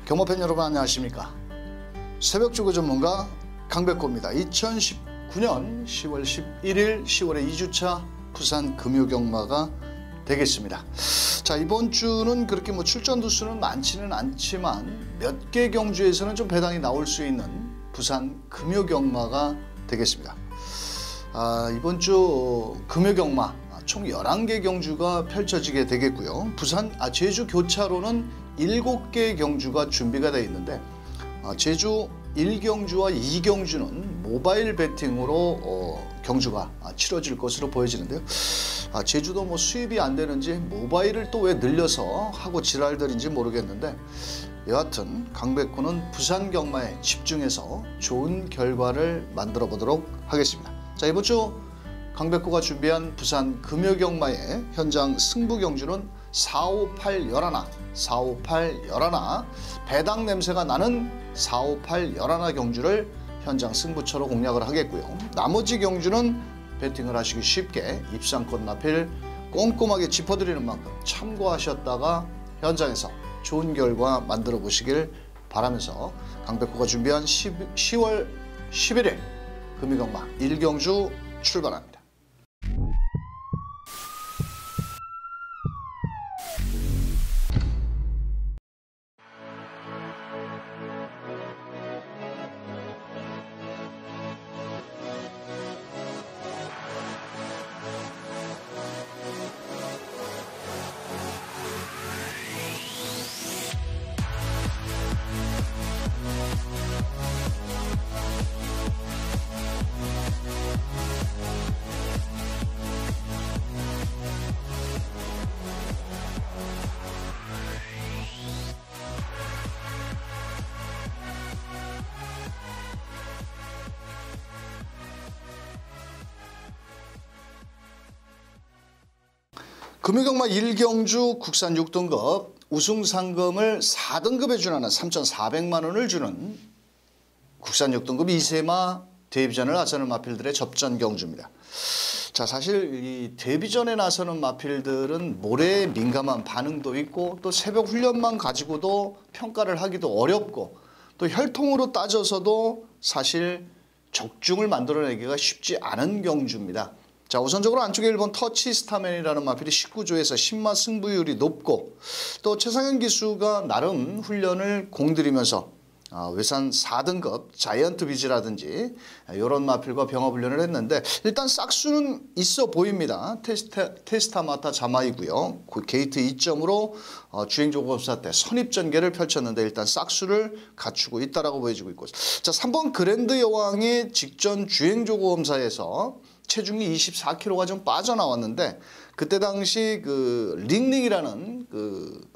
경마팬 여러분 안녕하십니까. 새벽주거 전문가 강백호입니다. 2019년 10월 11일 10월의 2주차 부산 금요경마가 되겠습니다. 자, 이번 주는 그렇게 출전 두수는 많지는 않지만 몇 개 경주에서는 좀 배당이 나올 수 있는 부산 금요경마가 되겠습니다. 이번 주 금요경마 총 11개 경주가 펼쳐지게 되겠고요. 제주 교차로는 7개 경주가 준비가 되어 있는데 제주 1경주와 2경주는 모바일 베팅으로 경주가 치러질 것으로 보여지는데요. 제주도 수입이 안 되는지 모바일을 또 왜 늘려서 하고 지랄들인지 모르겠는데 여하튼 강백호는 부산 경마에 집중해서 좋은 결과를 만들어 보도록 하겠습니다. 자, 이번 주 강백호가 준비한 부산 금요경마의 현장 승부 경주는 458 열하나, 458 열하나, 배당 냄새가 나는 458 열하나 경주를 현장 승부처로 공략을 하겠고요. 나머지 경주는 배팅을 하시기 쉽게 입상권 나필 꼼꼼하게 짚어드리는 만큼 참고하셨다가 현장에서 좋은 결과 만들어 보시길 바라면서 강백호가 준비한 10월 11일 금요경마 1경주 출발합니다. 금요경마 1경주 국산 6등급 우승 상금을 4등급에 준하는 3,400만 원을 주는 국산 6등급 2세마 데뷔전을 나서는 마필들의 접전 경주입니다. 자, 사실 이 데뷔전에 나서는 마필들은 모래에 민감한 반응도 있고 또 새벽 훈련만 가지고도 평가를 하기도 어렵고 또 혈통으로 따져서도 사실 적중을 만들어내기가 쉽지 않은 경주입니다. 자, 우선적으로 안쪽에 1번 터치 스타맨이라는 마필이 19조에서 10마 승부율이 높고 또 최상현 기수가 나름 훈련을 공들이면서 외산 4등급 자이언트 비즈라든지 이런 마필과 병합 훈련을 했는데 일단 싹수는 있어 보입니다. 테스타마타 자마이고요. 그 게이트 2점으로 주행조검사 때 선입전개를 펼쳤는데 일단 싹수를 갖추고 있다라고 보여지고 있고, 자, 3번 그랜드 여왕이 직전 주행조검사에서 체중이 24kg가 좀 빠져나왔는데 그때 당시 그 링링이라는 그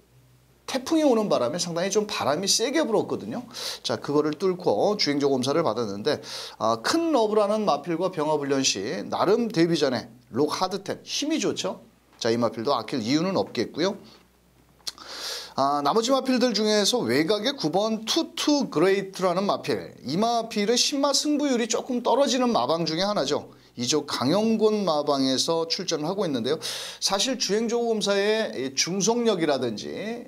태풍이 오는 바람에 상당히 좀 바람이 세게 불었거든요. 자, 그거를 뚫고 주행조 검사를 받았는데 큰 러브라는 마필과 병합훈련 시 나름 데뷔 전에 록 하드텐 힘이 좋죠. 자, 이 마필도 아낄 이유는 없겠고요. 나머지 마필들 중에서 외곽의 9번 투투 그레이트라는 마필, 이 마필은 10마 승부율이 조금 떨어지는 마방 중에 하나죠. 이쪽 강영곤 마방에서 출전을 하고 있는데요. 사실 주행조검사의 중속력이라든지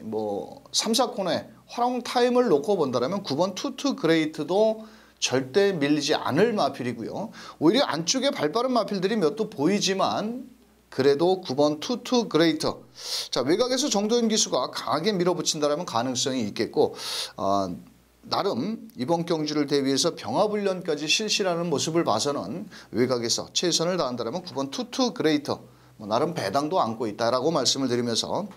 3, 4코너에 활용 타임을 놓고 본다면 9번 투투 그레이트도 절대 밀리지 않을 마필이고요. 오히려 안쪽에 발빠른 마필들이 몇 도 보이지만 그래도 9번 투투 그레이터, 자, 외곽에서 정도현 기수가 강하게 밀어붙인다면 가능성이 있겠고 나름 이번 경주를 대비해서 병합훈련까지 실시하는 모습을 봐서는 외곽에서 최선을 다한다면 9번 투투 그레이터 나름 배당도 안고 있다라고 말씀을 드리면서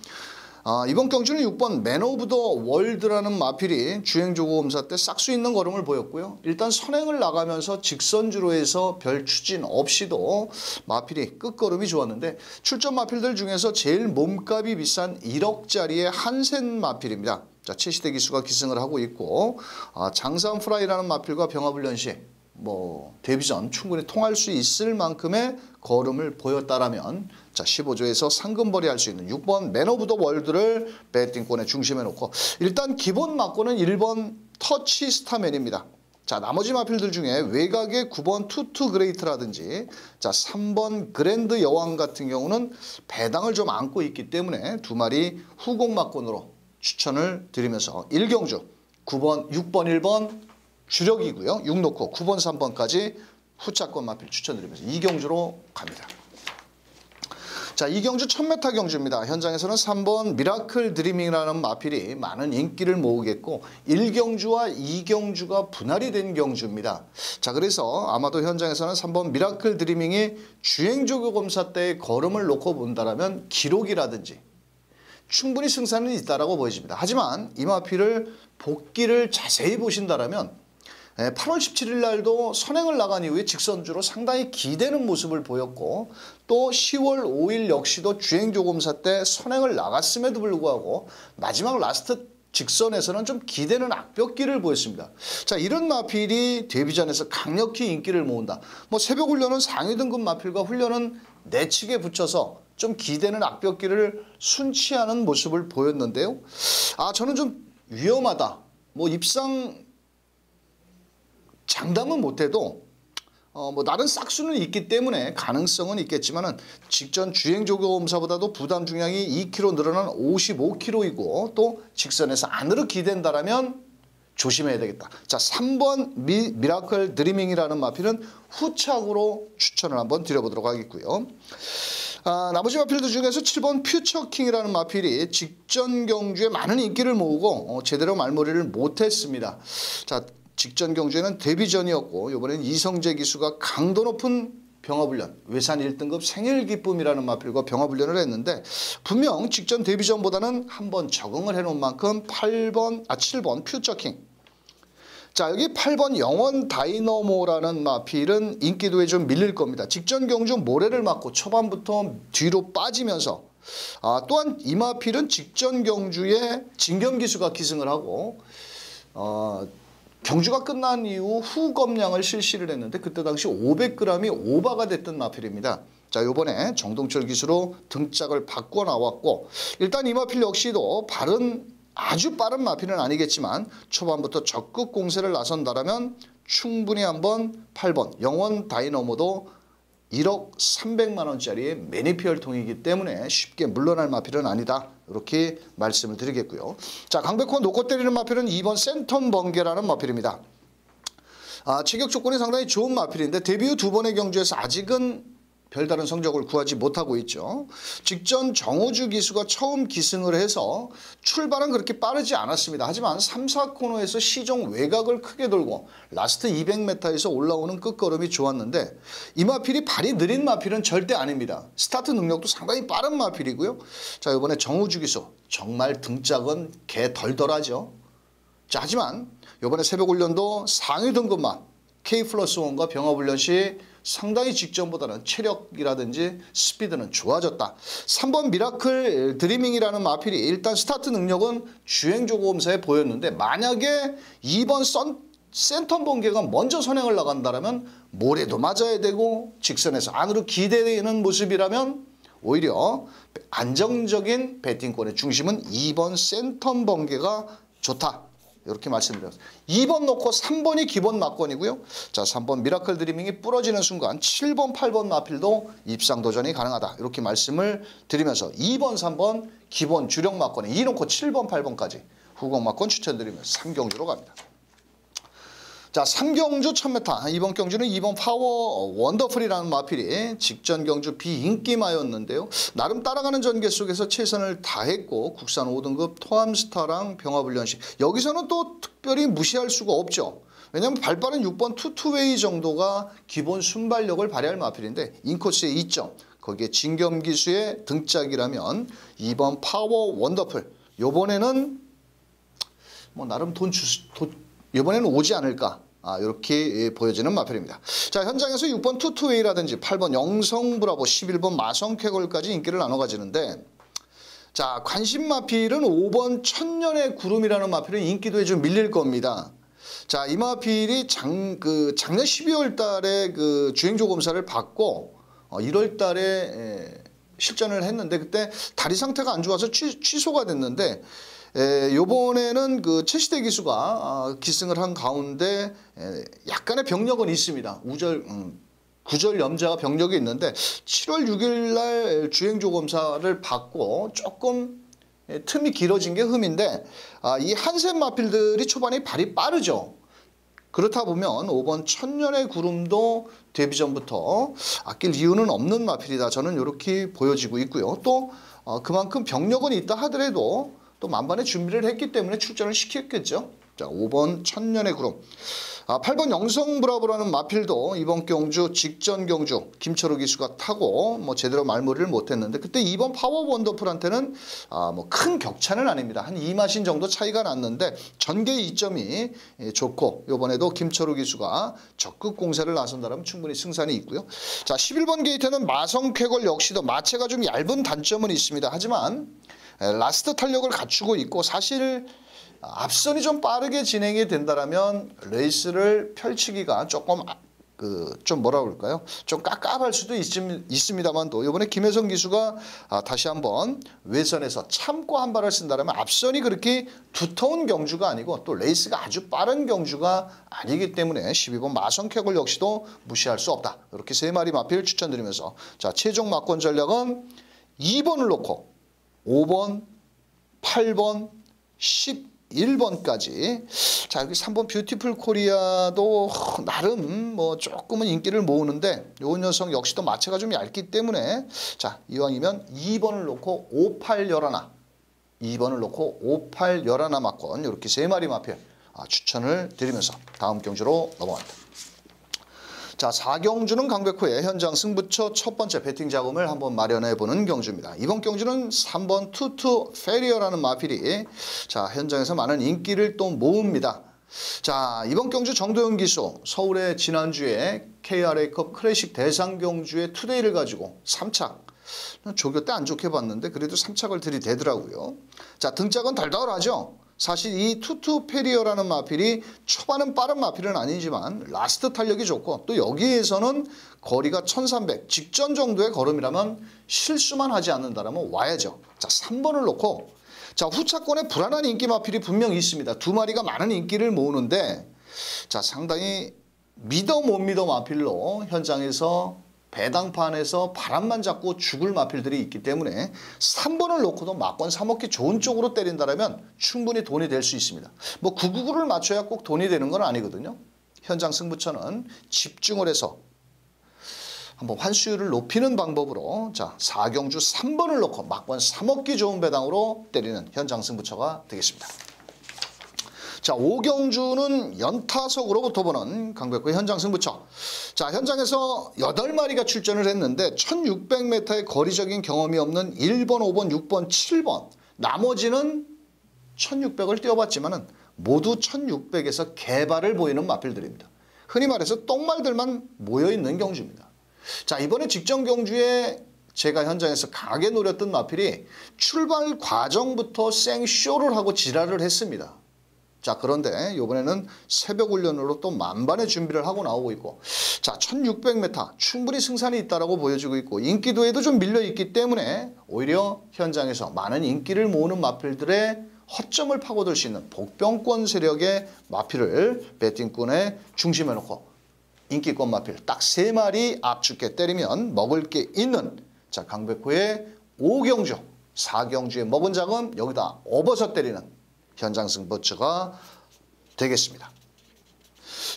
이번 경주는 6번 맨 오브 더 월드라는 마필이 주행조검사 때 싹수 있는 걸음을 보였고요. 일단 선행을 나가면서 직선주로 해서 별 추진 없이도 마필이 끝걸음이 좋았는데 출전 마필들 중에서 제일 몸값이 비싼 1억짜리의 한센 마필입니다. 자, 최시대 기수가 기승을 하고 있고 장산 프라이라는 마필과 병합훈련 시 데뷔전 충분히 통할 수 있을 만큼의 걸음을 보였다라면 자, 15조에서 상금벌이 할 수 있는 6번 맨 오브 더 월드를 배팅권에 중심에 놓고 일단 기본 막고는 1번 터치 스타맨입니다. 자, 나머지 마필들 중에 외곽의 9번 투투 그레이트라든지 자 3번 그랜드 여왕 같은 경우는 배당을 좀 안고 있기 때문에 두 마리 후공 막권으로 추천을 드리면서 1경주 9번, 6번, 1번 주력이고요. 6 놓고 9번, 3번까지 후차권 마필 추천드리면서 이경주로 갑니다. 자, 이경주 1000m 경주입니다. 현장에서는 3번 미라클 드리밍이라는 마필이 많은 인기를 모으겠고 1경주와 2경주가 분할이 된 경주입니다. 자, 그래서 아마도 현장에서는 3번 미라클 드리밍이 주행조교 검사 때의 걸음을 놓고 본다라면 기록이라든지 충분히 승산은 있다라고 보여집니다. 하지만 이 마필을 복기를 자세히 보신다라면 8월 17일 날도 선행을 나간 이후에 직선주로 상당히 기대는 모습을 보였고 또 10월 5일 역시도 주행조검사 때 선행을 나갔음에도 불구하고 마지막 라스트 직선에서는 좀 기대는 악벽기를 보였습니다. 자, 이런 마필이 데뷔전에서 강력히 인기를 모은다. 뭐 새벽 훈련은 상위 등급 마필과 훈련은 내측에 붙여서 좀 기대는 악벽기를 순치하는 모습을 보였는데요. 저는 좀 위험하다. 뭐 입상 장담은 못해도 뭐 다른 싹수는 있기 때문에 가능성은 있겠지만은 직전 주행조교검사보다도 부담 중량이 2kg 늘어난 55kg이고 또 직선에서 안으로 기댄다라면 조심해야 되겠다. 자, 3번 미라클 드리밍이라는 마필은 후착으로 추천을 한번 드려보도록 하겠고요. 나머지 마필들 중에서 7번 퓨처킹이라는 마필이 직전 경주에 많은 인기를 모으고 제대로 말머리를 못했습니다. 자, 직전 경주에는 데뷔전이었고 이번에는 이성재 기수가 강도 높은 병합훈련, 외산 1등급 생일기쁨이라는 마필과 병합훈련을 했는데 분명 직전 데뷔전보다는 한번 적응을 해놓은 만큼 7번 퓨처킹. 자, 여기 8번 영원 다이너모라는 마필은 인기도에 좀 밀릴 겁니다. 직전 경주 모래를 맞고 초반부터 뒤로 빠지면서 또한 이 마필은 직전 경주에 진겸기수가 기승을 하고 경주가 끝난 이후 후검량을 실시를 했는데 그때 당시 500g이 오버가 됐던 마필입니다. 자, 요번에 정동철 기수로 등짝을 바꿔 나왔고 일단 이 마필 역시도 아주 빠른 마필은 아니겠지만 초반부터 적극 공세를 나선다라면 충분히 한번 8번 영원 다이너모도 1억 300만 원짜리의 매니피얼통이기 때문에 쉽게 물러날 마필은 아니다. 이렇게 말씀을 드리겠고요. 자, 강백호 놓고 때리는 마필은 2번 센텀 번개라는 마필입니다. 체격 조건이 상당히 좋은 마필인데 데뷔 후 2번의 경주에서 아직은 별다른 성적을 구하지 못하고 있죠. 직전 정호주 기수가 처음 기승을 해서 출발은 그렇게 빠르지 않았습니다. 하지만 3, 4코너에서 시종 외곽을 크게 돌고 라스트 200m에서 올라오는 끝걸음이 좋았는데 이 마필이 발이 느린 마필은 절대 아닙니다. 스타트 능력도 상당히 빠른 마필이고요. 자, 이번에 정호주 기수 정말 등짝은 개 덜덜하죠. 자, 하지만 이번에 새벽훈련도 상위 등급만 K+1과 병합훈련 시 상당히 직전보다는 체력이라든지 스피드는 좋아졌다. 3번 미라클 드리밍이라는 마필이 일단 스타트 능력은 주행조검사에 보였는데 만약에 2번 센텀 번개가 먼저 선행을 나간다면 모래도 맞아야 되고 직선에서 안으로 기대는 모습이라면 오히려 안정적인 배팅권의 중심은 2번 센텀 번개가 좋다. 이렇게 말씀드렸습니다. 2번 놓고 3번이 기본 막권이고요. 자, 3번 미라클 드리밍이 부러지는 순간 7번, 8번 마필도 입상 도전이 가능하다. 이렇게 말씀을 드리면서 2번, 3번 기본 주력 막권에 2 놓고 7번, 8번까지 후공 막권 추천드리면서 3경주로 갑니다. 자, 3경주 1000m. 이번 경주는 2번 파워 원더풀이라는 마필이 직전 경주 비인기마였는데요. 나름 따라가는 전개 속에서 최선을 다했고 국산 5등급 토암스타랑 병합훈련시 여기서는 또 특별히 무시할 수가 없죠. 왜냐하면 발빠른 6번 투투웨이 정도가 기본 순발력을 발휘할 마필인데 인코스의 2점 거기에 진겸기수의 등짝이라면 2번 파워 원더풀 요번에는 뭐 나름 이번에는 오지 않을까 이렇게 보여지는 마필입니다. 자, 현장에서 6번 투투웨이라든지 8번 영성브라보 11번 마성쾌걸까지 인기를 나눠 가지는데 자, 관심 마필은 5번 천년의 구름이라는 마필은 인기도에 좀 밀릴 겁니다. 자, 이 마필이 작년 12월 달에 그 주행조 검사를 받고 1월 달에 실전을 했는데 그때 다리 상태가 안 좋아서 취소가 됐는데 요번에는 그 최시대 기수가 기승을 한 가운데 약간의 병력은 있습니다. 구절 염자가 병력이 있는데 7월 6일 날 주행조 검사를 받고 조금 틈이 길어진 게 흠인데 이 한셋 마필들이 초반에 발이 빠르죠. 그렇다 보면 5번 천년의 구름도 데뷔 전부터 아낄 이유는 없는 마필이다. 저는 이렇게 보여지고 있고요. 또 그만큼 병력은 있다 하더라도 또 만반의 준비를 했기 때문에 출전을 시켰겠죠. 자, 5번 천년의 구름. 8번 영성브라보라는 마필도 이번 경주 직전 경주 김철우 기수가 타고 뭐 제대로 말머리를 못했는데 그때 2번 파워 원더풀한테는 뭐 큰 격차는 아닙니다. 한 2마신 정도 차이가 났는데 전개 이점이 좋고 이번에도 김철우 기수가 적극 공세를 나선다면 충분히 승산이 있고요. 자, 11번 게이트는 마성쾌걸 역시도 마체가 좀 얇은 단점은 있습니다. 하지만 라스트 탄력을 갖추고 있고 사실 앞선이 좀 빠르게 진행이 된다라면 레이스를 펼치기가 조금 좀 뭐라 그럴까요? 좀 깝깝할 수도 있습니다만도 이번에 김혜성 기수가 다시 한번 외선에서 참고 한 발을 쓴다라면 앞선이 그렇게 두터운 경주가 아니고 또 레이스가 아주 빠른 경주가 아니기 때문에 12번 마성쾌걸 역시도 무시할 수 없다. 이렇게 세 마리 마필 추천드리면서 자, 최종 막권 전략은 2번을 놓고 5번, 8번, 11번까지. 자, 여기 3번 뷰티풀 코리아도 나름 뭐 조금은 인기를 모으는데 요 녀석 역시도 마체가 좀 얇기 때문에 자, 이왕이면 2번을 놓고 5, 8, 11 2번을 놓고 5, 8, 11 막권 이렇게 세 마리 마필 추천을 드리면서 다음 경주로 넘어갑니다. 자, 4경주는 강백호의 현장 승부처 첫 번째 배팅 자금을 한번 마련해보는 경주입니다. 이번 경주는 3번 투투 페리어라는 마필이 자, 현장에서 많은 인기를 또 모읍니다. 자, 이번 경주 정도영 기수 서울의 지난주에 KRA컵 클래식 대상 경주의 투데이를 가지고 3착 조교 때 안 좋게 봤는데 그래도 3착을 들이대더라고요. 자, 등짝은 덜덜하죠. 사실 이 투투 페리어라는 마필이 초반은 빠른 마필은 아니지만 라스트 탄력이 좋고 또 여기에서는 거리가 1300 직전 정도의 걸음이라면 실수만 하지 않는다면 와야죠. 자, 3번을 놓고 자, 후차권에 불안한 인기 마필이 분명히 있습니다. 두 마리가 많은 인기를 모으는데 자, 상당히 믿어 못 믿어 마필로 현장에서 배당판에서 바람만 잡고 죽을 마필들이 있기 때문에 3번을 놓고도 막권 사먹기 좋은 쪽으로 때린다면 충분히 돈이 될 수 있습니다. 뭐 999를 맞춰야 꼭 돈이 되는 건 아니거든요. 현장 승부처는 집중을 해서 한번 환수율을 높이는 방법으로 자, 4경주 3번을 놓고 막권 사먹기 좋은 배당으로 때리는 현장 승부처가 되겠습니다. 자, 5경주는 연타석으로부터 보는 강백호의 현장 승부처. 자, 현장에서 8마리가 출전을 했는데 1600m의 거리적인 경험이 없는 1번, 5번, 6번, 7번. 나머지는 1600을 뛰어봤지만은 모두 1600에서 개발을 보이는 마필들입니다. 흔히 말해서 똥말들만 모여있는 경주입니다. 자, 이번에 직전 경주에 제가 현장에서 강하게 노렸던 마필이 출발 과정부터 생쇼를 하고 지랄을 했습니다. 자, 그런데 이번에는 새벽 훈련으로 또 만반의 준비를 하고 나오고 있고 자, 1600m 충분히 승산이 있다라고 보여지고 있고 인기도에도 좀 밀려있기 때문에 오히려 현장에서 많은 인기를 모으는 마필들의 허점을 파고들 수 있는 복병권 세력의 마필을 배팅꾼의 중심에 놓고 인기권 마필 딱 3마리 압축해 때리면 먹을 게 있는 자, 강백호의 5경주 4경주의 먹은 자금 여기다 업어서 때리는 현장 승부처가 되겠습니다.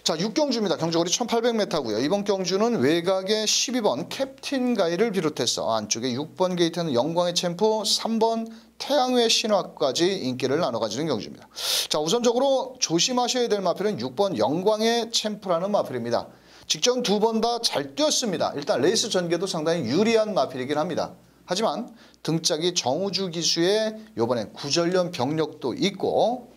자, 6경주입니다. 경주거리 1800m고요. 이번 경주는 외곽의 12번 캡틴 가이를 비롯해서 안쪽에 6번 게이트는 영광의 챔프, 3번 태양의 신화까지 인기를 나눠 가지는 경주입니다. 자, 우선적으로 조심하셔야 될 마필은 6번 영광의 챔프라는 마필입니다. 직전 2번 다 잘 뛰었습니다. 일단 레이스 전개도 상당히 유리한 마필이긴 합니다. 하지만 등짝이 정우주 기수의 이번에 구전련 병력도 있고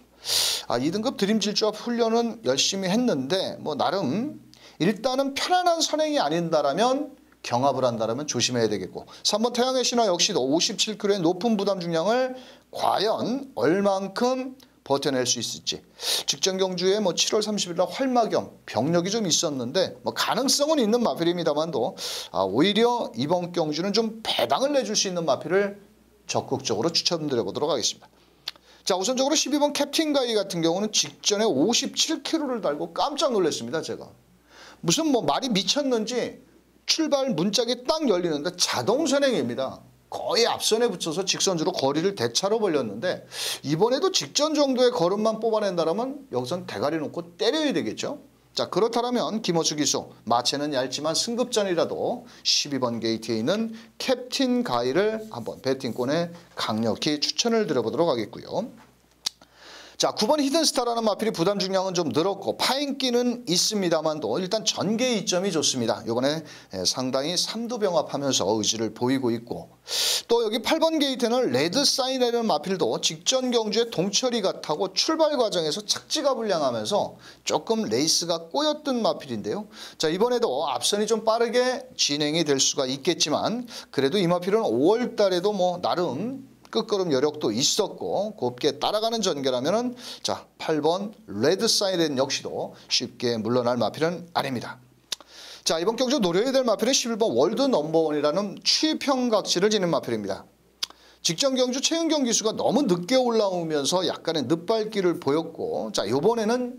2등급 드림질주합 훈련은 열심히 했는데 뭐 나름 일단은 편안한 선행이 아닌다라면 경합을 한다라면 조심해야 되겠고 3번 태양의 신화 역시도 57kg의 높은 부담 중량을 과연 얼만큼 버텨낼 수 있을지 직전 경주에 뭐 7월 30일 날 활마경 병력이 좀 있었는데 뭐 가능성은 있는 마필입니다만도 오히려 이번 경주는 좀 배당을 내줄 수 있는 마필을 적극적으로 추천드려 보도록 하겠습니다. 자, 우선적으로 12번 캡틴 가이 같은 경우는 직전에 57kg를 달고 깜짝 놀랐습니다. 제가 무슨 뭐 말이 미쳤는지 출발 문짝이 딱 열리는데 자동 선행입니다. 거의 앞선에 붙여서 직선주로 거리를 대차로 벌렸는데 이번에도 직전 정도의 걸음만 뽑아낸다면 여기선 대가리 놓고 때려야 되겠죠. 자, 그렇다면 김호수 기수, 마체는 얇지만 승급전이라도 12번 게이트에 있는 캡틴 가이를 한번 배팅권에 강력히 추천을 드려보도록 하겠고요. 자, 9번 히든스타라는 마필이 부담 중량은 좀 늘었고 파인기는 있습니다만도 일단 전개 이점이 좋습니다. 이번에 상당히 삼두병합하면서 의지를 보이고 있고, 또 여기 8번 게이트는 레드 사인이라는 마필도 직전 경주에 동철이 같하고 출발 과정에서 착지가 불량하면서 조금 레이스가 꼬였던 마필인데요. 자, 이번에도 앞선이 좀 빠르게 진행이 될 수가 있겠지만 그래도 이 마필은 5월 달에도 뭐 나름 끝걸음 여력도 있었고 곱게 따라가는 전개라면은 자, 8번 레드 사이렌 역시도 쉽게 물러날 마필은 아닙니다. 자, 이번 경주 노려야 될 마필은 11번 월드 넘버원이라는 취평각지를 지닌 마필입니다. 직전 경주 최은경 기수가 너무 늦게 올라오면서 약간의 늦발길을 보였고, 자, 이번에는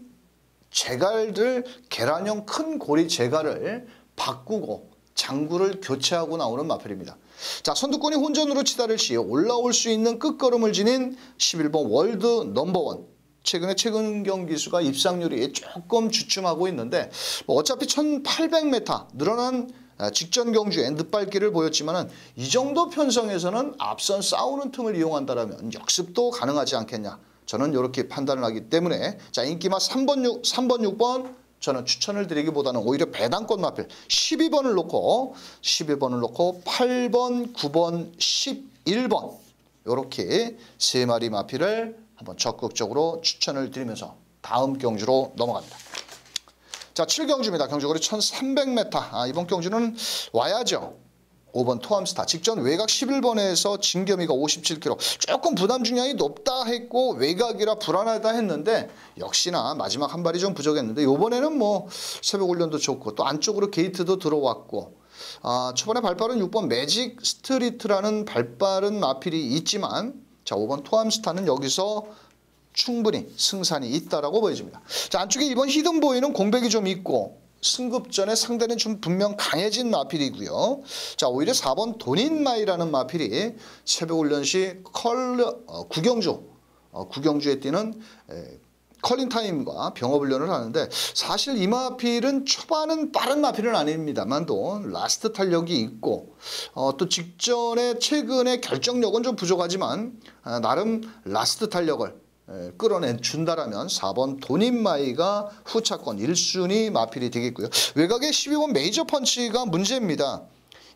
제갈들 계란형 큰 고리 제갈을 바꾸고 장구를 교체하고 나오는 마필입니다. 자, 선두권이 혼전으로 치달을 시 올라올 수 있는 끝걸음을 지닌 11번 월드 넘버원. 최근에 최근경 기수가 입상률이 조금 주춤하고 있는데 어차피 1800m 늘어난 직전 경주에 늦발길을 보였지만 이 정도 편성에서는 앞선 싸우는 틈을 이용한다면 역습도 가능하지 않겠냐. 저는 이렇게 판단을 하기 때문에 자, 인기마 3번, 6번 저는 추천을 드리기보다는 오히려 배당권 마필 12번을 놓고 8번, 9번, 11번 이렇게 세 마리 마필을 한번 적극적으로 추천을 드리면서 다음 경주로 넘어갑니다. 자, 7경주입니다. 경주거리 1300m. 이번 경주는 와야죠. 5번 토암스타 직전 외곽 11번에서 진겸이가 57km 조금 부담 중량이 높다 했고 외곽이라 불안하다 했는데 역시나 마지막 한 발이 좀 부족했는데 이번에는 뭐 새벽 훈련도 좋고 또 안쪽으로 게이트도 들어왔고 초반에 발빠른 6번 매직 스트리트라는 발빠른 마필이 있지만 자, 5번 토암스타는 여기서 충분히 승산이 있다라고 보여집니다. 자, 안쪽에 이번 히든보이는 공백이 좀 있고 승급전에 상대는 좀 분명 강해진 마필이고요. 자, 오히려 4번 돈인마이라는 마필이 새벽훈련 시 구경주에 뛰는 컬링타임과 병업훈련을 하는데 사실 이 마필은 초반은 빠른 마필은 아닙니다만도 라스트 탄력이 있고 또 직전에 최근에 결정력은 좀 부족하지만 나름 라스트 탄력을 끌어내 준다라면 4번 돈인마이가 후차권 1순위 마필이 되겠고요. 외곽에 12번 메이저 펀치가 문제입니다.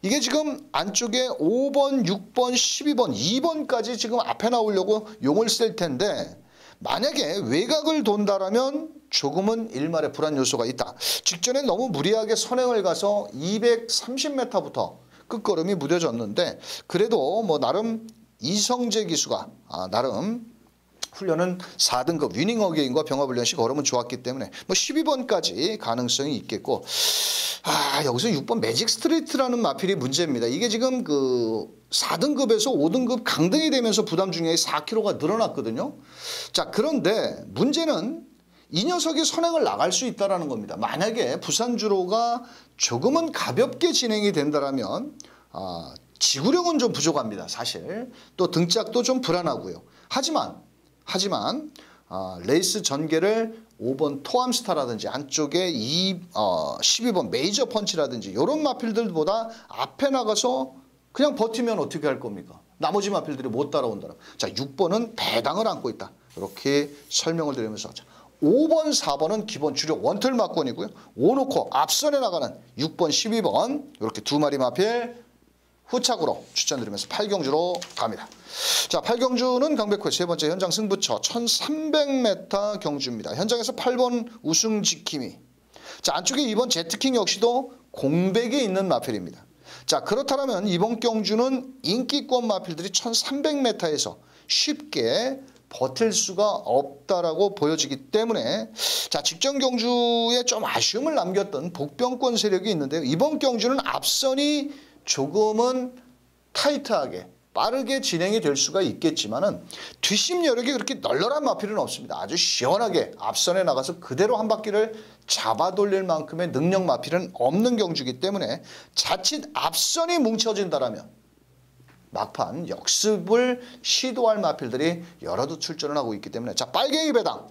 이게 지금 안쪽에 5번, 6번, 12번, 2번까지 지금 앞에 나오려고 용을 쓸 텐데 만약에 외곽을 돈다라면 조금은 일말의 불안 요소가 있다. 직전에 너무 무리하게 선행을 가서 230m부터 끝걸음이 무뎌졌는데 그래도 뭐 나름 이성재 기수가 나름 훈련은 4등급 위닝 어게인과 병합훈련 시 걸음은 좋았기 때문에 뭐 12번까지 가능성이 있겠고 여기서 6번 매직 스트리트라는 마필이 문제입니다. 이게 지금 그 4등급에서 5등급 강등이 되면서 부담 중량이 4kg가 늘어났거든요. 자, 그런데 문제는 이 녀석이 선행을 나갈 수 있다는 겁니다. 만약에 부산주로가 조금은 가볍게 진행이 된다면 지구력은 좀 부족합니다. 사실 또 등짝도 좀 불안하고요. 하지만 레이스 전개를 5번 토암스타라든지 안쪽에 12번 메이저 펀치라든지 이런 마필들보다 앞에 나가서 그냥 버티면 어떻게 할 겁니까? 나머지 마필들이 못 따라온다. 자, 6번은 배당을 안고 있다. 이렇게 설명을 드리면서 5번, 4번은 기본 주력 원틀 막권이고요. 5 놓고 앞선에 나가는 6번, 12번 이렇게 두 마리 마필 후착으로 추천드리면서 8경주로 갑니다. 자, 8경주는 강백호의 세 번째 현장 승부처 1300m 경주입니다. 현장에서 8번 우승 지킴이. 자, 안쪽에 2번 제트킹 역시도 공백이 있는 마필입니다. 자, 그렇다면 이번 경주는 인기권 마필들이 1300m에서 쉽게 버틸 수가 없다라고 보여지기 때문에 자, 직전 경주에 좀 아쉬움을 남겼던 복병권 세력이 있는데요. 이번 경주는 앞선이 조금은 타이트하게 빠르게 진행이 될 수가 있겠지만은 뒷심 여력이 그렇게 널널한 마필은 없습니다. 아주 시원하게 앞선에 나가서 그대로 한 바퀴를 잡아 돌릴 만큼의 능력 마필은 없는 경주이기 때문에 자칫 앞선이 뭉쳐진다라면 막판 역습을 시도할 마필들이 여러도 출전을 하고 있기 때문에 자 빨갱이 배당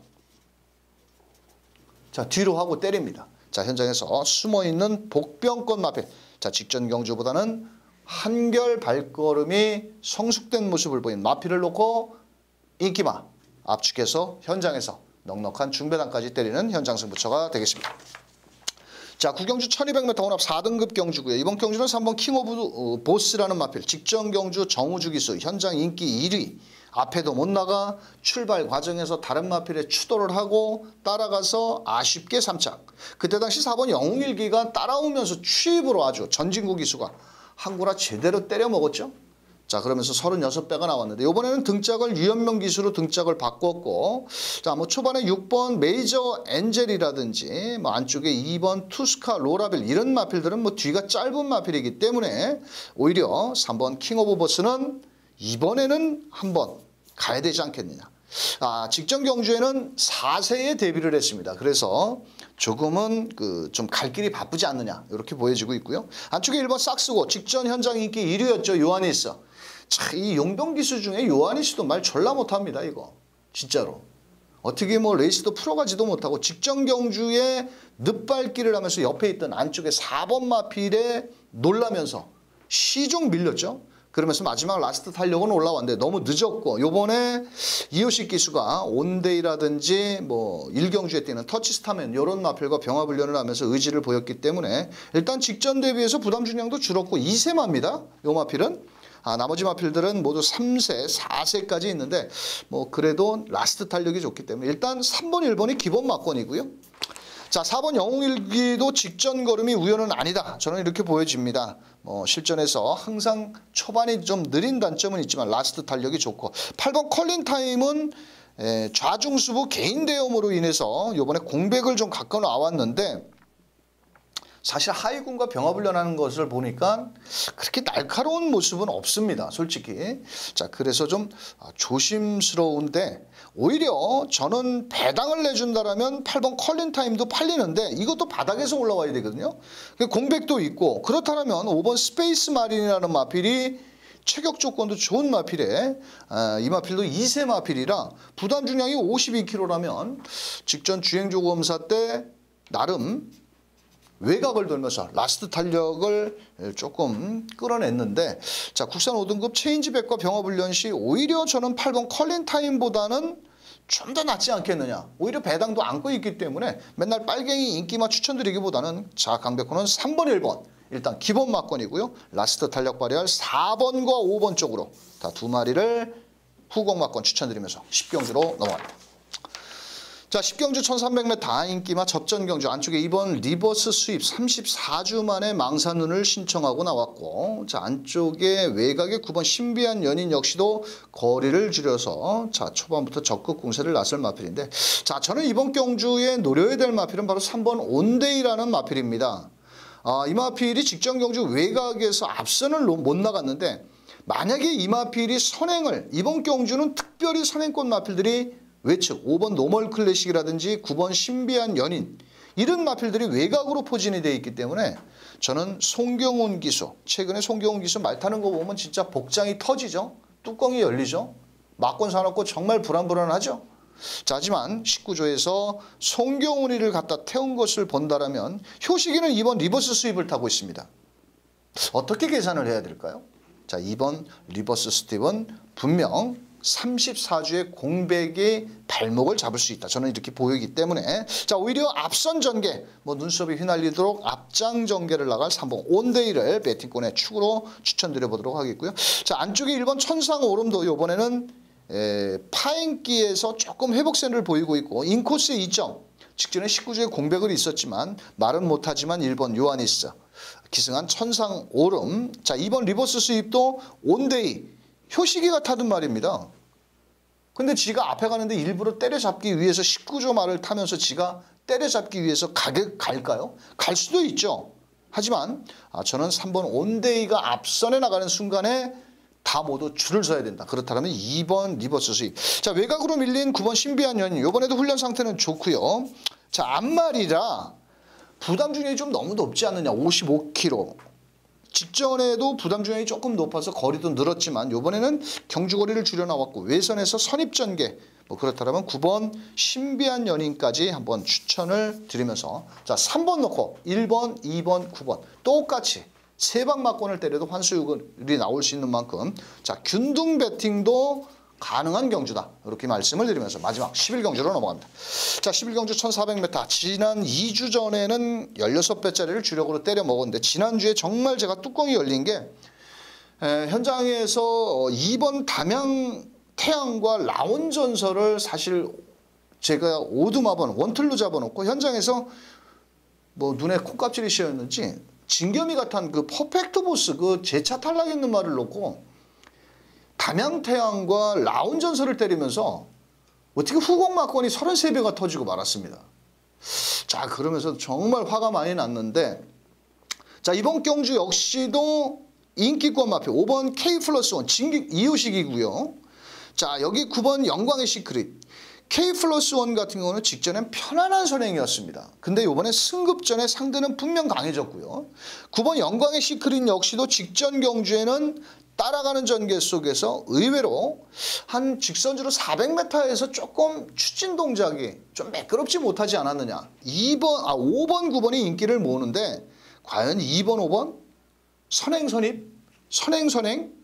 자 뒤로 하고 때립니다. 자 현장에서 숨어있는 복병권 마필 자 직전 경주보다는 한결 발걸음이 성숙된 모습을 보인 마필을 놓고 인기마 압축해서 현장에서 넉넉한 중배당까지 때리는 현장 승부처가 되겠습니다. 자 구경주 1200m 혼합 4등급 경주고요. 이번 경주는 3번 킹 오브 보스라는 마필 직전 경주 정우주 기수 현장 인기 1위 앞에도 못 나가 출발 과정에서 다른 마필에 추돌을 하고 따라가서 아쉽게 3착 그때 당시 4번 영웅일기가 따라오면서 추입으로 아주 전진구 기수가 한구라 제대로 때려 먹었죠. 자 그러면서 36배가 나왔는데 이번에는 등짝을 유현명 기수로 등짝을 바꿨고 자 뭐 초반에 6번 메이저 엔젤이라든지 뭐 안쪽에 2번 투스카 로라벨 이런 마필들은 뭐 뒤가 짧은 마필이기 때문에 오히려 3번 킹 오브 버스는 이번에는 한번 가야 되지 않겠느냐. 직전 경주에는 4세에 데뷔를 했습니다. 그래서 조금은 좀 갈 길이 바쁘지 않느냐 이렇게 보여지고 있고요. 안쪽에 1번 싹스고 직전 현장 인기 1위였죠. 요하니스. 자, 이 용병 기수 중에 요하니스도 말 졸라 못합니다. 이거 진짜로. 어떻게 뭐 레이스도 풀어가지도 못하고 직전 경주에 늦발길을 하면서 옆에 있던 안쪽에 4번 마필에 놀라면서 시종 밀렸죠. 그러면서 마지막 라스트 탄력은 올라왔는데 너무 늦었고 요번에 이호식 기수가 온데이라든지 뭐 일경주에 뛰는 터치스타맨 이런 마필과 병합훈련을 하면서 의지를 보였기 때문에 일단 직전 대비해서 부담 중량도 줄었고 2세마입니다. 요 마필은. 나머지 마필들은 모두 3세, 4세까지 있는데 뭐 그래도 라스트 탄력이 좋기 때문에 일단 3번, 1번이 기본 막권이고요. 자, 4번 영웅일기도 직전 걸음이 우연은 아니다. 저는 이렇게 보여집니다. 실전에서 항상 초반이 좀 느린 단점은 있지만 라스트 탄력이 좋고 8번 컬린 타임은 좌중수부 개인 대염으로 인해서 이번에 공백을 좀 갖고 나왔는데 사실 하이군과 병합훈련하는 것을 보니까 그렇게 날카로운 모습은 없습니다. 솔직히. 자, 그래서 좀 조심스러운데 오히려 저는 배당을 내준다라면 8번 컬린 타임도 팔리는데 이것도 바닥에서 올라와야 되거든요. 공백도 있고 그렇다면 5번 스페이스 마린이라는 마필이 체격 조건도 좋은 마필에 이 마필도 2세 마필이라 부담 중량이 52kg라면 직전 주행조 검사 때 나름 외곽을 돌면서 라스트 탄력을 조금 끌어냈는데 자 국산 5등급 체인지백과 병합훈련 시 오히려 저는 8번 컬린 타임보다는 좀 더 낫지 않겠느냐. 오히려 배당도 안고 있기 때문에 맨날 빨갱이 인기만 추천드리기보다는 자 강백호는 3번 1번 일단 기본 막권이고요. 라스트 탄력 발휘할 4번과 5번 쪽으로 다 두 마리를 후공 막권 추천드리면서 10경주로 넘어갑니다. 자, 10경주 1300m 인기마 접전 경주 안쪽에 2번 리버스 수입 34주 만에 망사눈을 신청하고 나왔고 자 안쪽에 외곽에 9번 신비한 연인 역시도 거리를 줄여서 자 초반부터 적극 공세를 나설 마필인데 자 저는 이번 경주에 노려야 될 마필은 바로 3번 온데이라는 마필입니다. 이 마필이 직전 경주 외곽에서 앞선을 못 나갔는데 만약에 이 마필이 선행을 이번 경주는 특별히 선행권 마필들이 외측 5번 노멀 클래식이라든지 9번 신비한 연인 이런 마필들이 외곽으로 포진이 되어 있기 때문에 저는 송경훈 기수 최근에 송경훈 기수 말 타는 거 보면 진짜 복장이 터지죠. 뚜껑이 열리죠. 막권 사놓고 정말 불안불안하죠. 자, 하지만 19조에서 송경훈이를 갖다 태운 것을 본다라면 효식이는 2번 리버스 수입을 타고 있습니다. 어떻게 계산을 해야 될까요? 자, 2번 리버스 스텝은 분명 34주의 공백이 발목을 잡을 수 있다. 저는 이렇게 보이기 때문에 자 오히려 앞선 전개 뭐 눈썹이 휘날리도록 앞장 전개를 나갈 3번 온데이를 배팅권의 축으로 추천드려 보도록 하겠고요. 자 안쪽에 1번 천상 오름도 이번에는 파행기에서 조금 회복세를 보이고 있고 인코스의 2점 직전에 19주의 공백을 있었지만 말은 못하지만 1번 요하니스 기승한 천상 오름 자 2번 리버스 수입도 온데이 효식이가 타던 말입니다. 근데 지가 앞에 가는데 일부러 때려잡기 위해서 19조 말을 타면서 지가 때려잡기 위해서 갈까요? 갈 수도 있죠. 하지만 저는 3번 온데이가 앞선에 나가는 순간에 다 모두 줄을 서야 된다. 그렇다면 2번 리버스 수입. 자 외곽으로 밀린 9번 신비한 연인. 이번에도 훈련 상태는 좋고요. 자 앞말이라 부담 중량이 좀 너무 높지 않느냐. 55kg. 직전에도 부담 중량이 조금 높아서 거리도 늘었지만 이번에는 경주거리를 줄여 나왔고 외선에서 선입전개 그렇다면 9번 신비한 연인까지 한번 추천을 드리면서 자 3번 넣고 1번, 2번, 9번 똑같이 세 방 막권을 때려도 환수율이 나올 수 있는 만큼 자 균등 배팅도 가능한 경주다. 이렇게 말씀을 드리면서 마지막 11경주로 넘어갑니다. 자 11경주 1400m 지난 2주 전에는 16배짜리를 주력으로 때려 먹었는데 지난주에 정말 제가 뚜껑이 열린 게 현장에서 2번 담양 태양과 라온전설을 사실 제가 오두마번 원틀로 잡아놓고 현장에서 눈에 콩깍지를 씌웠는지 진겸이 같은 그 퍼펙트 보스 그 제차 탈락 있는 말을 놓고 담양태양과 라온전설을 때리면서 어떻게 후공 막건이 33배가 터지고 말았습니다. 자 그러면서 정말 화가 많이 났는데 자 이번 경주 역시도 인기권 마표 5번 K+1 진기 이호식이고요. 자 여기 9번 영광의 시크릿 K+1 같은 경우는 직전엔 편안한 선행이었습니다. 근데 이번에 승급전에 상대는 분명 강해졌고요. 9번 영광의 시크릿 역시도 직전 경주에는 따라가는 전개 속에서 의외로 한 직선주로 400m에서 조금 추진 동작이 좀 매끄럽지 못하지 않았느냐. 5번, 9번이 인기를 모으는데 과연 2번, 5번 선행, 선입, 선행, 선행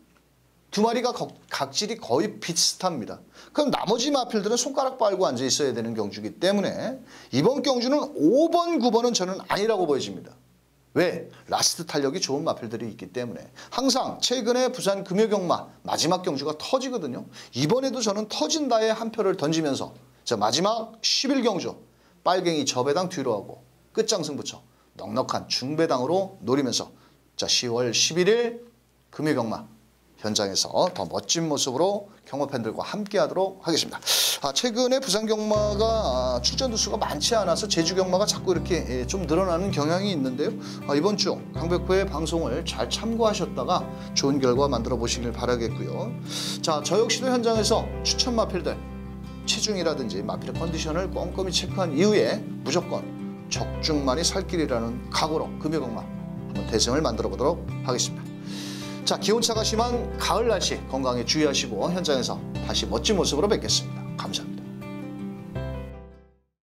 두 마리가 각질이 거의 비슷합니다. 그럼 나머지 마필들은 손가락 빨고 앉아 있어야 되는 경주이기 때문에 이번 경주는 5번, 9번은 저는 아니라고 보여집니다. 왜? 라스트 탄력이 좋은 마필들이 있기 때문에 항상 최근에 부산 금요경마 마지막 경주가 터지거든요. 이번에도 저는 터진다에 한 표를 던지면서 자 마지막 11경주 빨갱이 저배당 뒤로 하고 끝장승부처 넉넉한 중배당으로 노리면서 자 10월 11일 금요경마 현장에서 더 멋진 모습으로 경마팬들과 함께 하도록 하겠습니다. 최근에 부산 경마가 출전 수가 많지 않아서 제주 경마가 자꾸 이렇게 좀 늘어나는 경향이 있는데요. 이번 주 강백호의 방송을 잘 참고하셨다가 좋은 결과 만들어 보시길 바라겠고요. 자, 저 역시도 현장에서 추천 마필들 체중이라든지 마필의 컨디션을 꼼꼼히 체크한 이후에 무조건 적중만이 살 길이라는 각오로 금요경마 한번 대승을 만들어 보도록 하겠습니다. 자, 기온차가 심한 가을 날씨 건강에 주의하시고 현장에서 다시 멋진 모습으로 뵙겠습니다. 감사합니다.